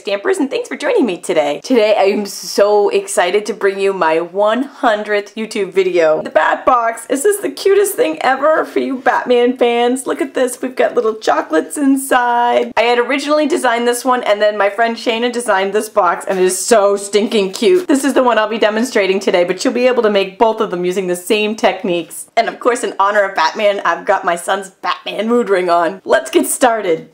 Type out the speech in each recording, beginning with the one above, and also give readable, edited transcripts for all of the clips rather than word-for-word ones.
stampers, and thanks for joining me today. Today I am so excited to bring you my 100th YouTube video. The Bat Box. Is this the cutest thing ever for you Batman fans? Look at this. We've got little chocolates inside. I had originally designed this one, and then my friend Shayna designed this box, and it is so stinking cute. This is the one I'll be demonstrating today, but you'll be able to make both of them using the same techniques. And of course, in honor of Batman, I've got my son's Batman mood ring on. Let's get started.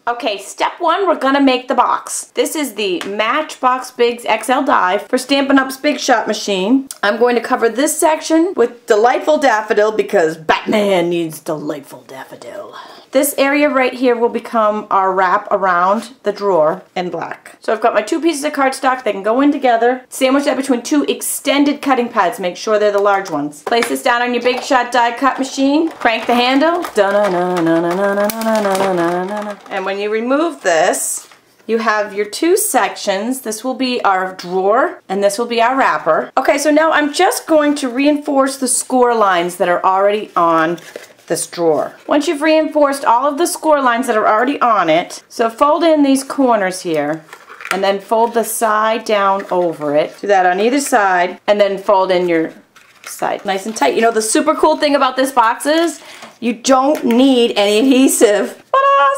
Okay, step one, we're gonna make the box. This is the Matchbox Biggs XL die for Stampin' Up's Big Shot machine. I'm going to cover this section with Delightful Daffodil because Batman needs delightful daffodil. This area right here will become our wrap around the drawer in black. So I've got my two pieces of cardstock. They can go in together. Sandwich that between two extended cutting pads. Make sure they're the large ones. Place this down on your Big Shot die cut machine. Crank the handle. And when you remove this, you have your two sections. This will be our drawer and this will be our wrapper. Okay, so now I'm just going to reinforce the score lines that are already on this drawer. Once you've reinforced all of the score lines that are already on it, so fold in these corners here and then fold the side down over it. Do that on either side and then fold in your side nice and tight. You know, the super cool thing about this box is you don't need any adhesive.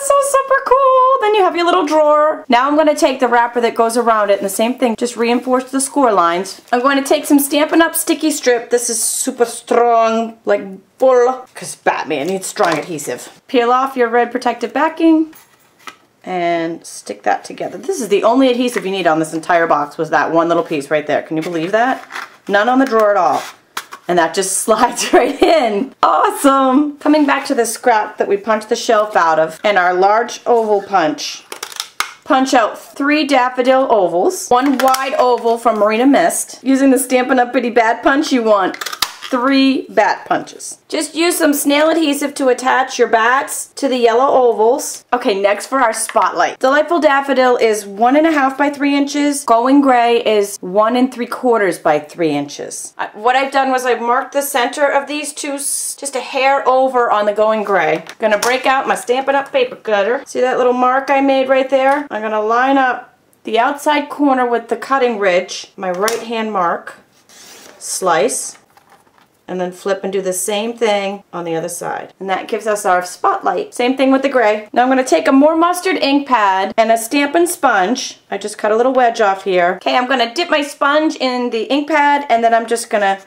So super cool. Then you have your little drawer. Now I'm going to take the wrapper that goes around it and the same thing, just reinforce the score lines. I'm going to take some Stampin' Up sticky strip. This is super strong, like full, because Batman needs strong adhesive. Peel off your red protective backing and stick that together. This is the only adhesive you need on this entire box, was that one little piece right there. Can you believe that? None on the drawer at all. And that just slides right in. Awesome! Coming back to the scrap that we punched the shelf out of and our large oval punch. Punch out 3 daffodil ovals, 1 wide oval from Marina Mist. Using the Stampin' Up! Bitty Bat Punch, you want 3 bat punches. Just use some snail adhesive to attach your bats to the yellow ovals. Okay, next for our spotlight. Delightful Daffodil is 1.5 by 3 inches. Going Gray is 1 3/4 by 3 inches. What I've done was I've marked the center of these two just a hair over on the Going Gray. I'm gonna break out my Stampin' Up! Paper cutter. See that little mark I made right there? I'm gonna line up the outside corner with the cutting ridge, my right hand mark, slice, and then flip and do the same thing on the other side. And that gives us our spotlight. Same thing with the gray. Now I'm going to take a more mustard ink pad and a Stampin' sponge. I just cut a little wedge off here. Okay, I'm going to dip my sponge in the ink pad and then I'm just going to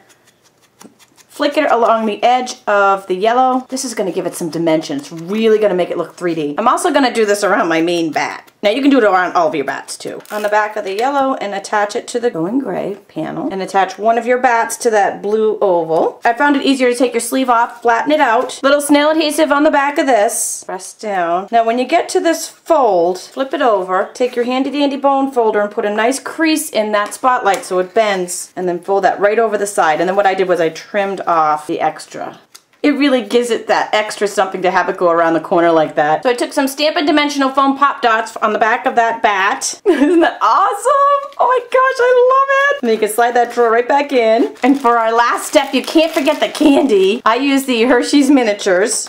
flick it along the edge of the yellow. This is going to give it some dimension. It's really going to make it look 3D. I'm also going to do this around my main bat. Now you can do it around all of your bats too. On the back of the yellow and attach it to the Going Gray panel. And attach one of your bats to that blue oval. I found it easier to take your sleeve off, flatten it out. Little snail adhesive on the back of this. Press down. Now when you get to this fold, flip it over. Take your handy dandy bone folder and put a nice crease in that spotlight so it bends. And then fold that right over the side. And then what I did was I trimmed off the extra. It really gives it that extra something to have it go around the corner like that. So I took some Stampin' Dimensional Foam Pop Dots on the back of that bat. Isn't that awesome? Oh my gosh, I love it! And you can slide that drawer right back in. And for our last step, you can't forget the candy. I use the Hershey's Miniatures.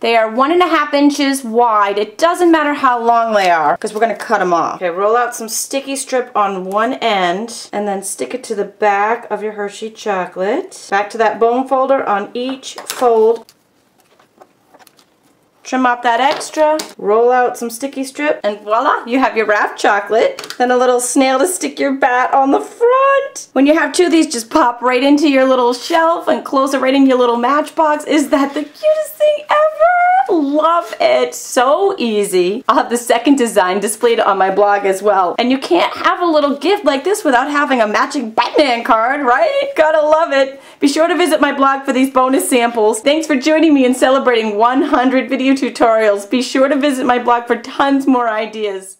They are 1.5 inches wide. It doesn't matter how long they are because we're going to cut them off. Okay, roll out some sticky strip on one end and then stick it to the back of your Hershey chocolate. Back to that bone folder on each fold. Trim off that extra, roll out some sticky strip, and voila, you have your wrapped chocolate. Then a little snail to stick your bat on the front. When you have 2 of these, just pop right into your little shelf and close it right in your little matchbox. Is that the cutest thing ever? Love it. So easy. I'll have the second design displayed on my blog as well. And you can't have a little gift like this without having a matching Batman card, right? Gotta love it. Be sure to visit my blog for these bonus samples. Thanks for joining me in celebrating 100 video tutorials. Be sure to visit my blog for tons more ideas.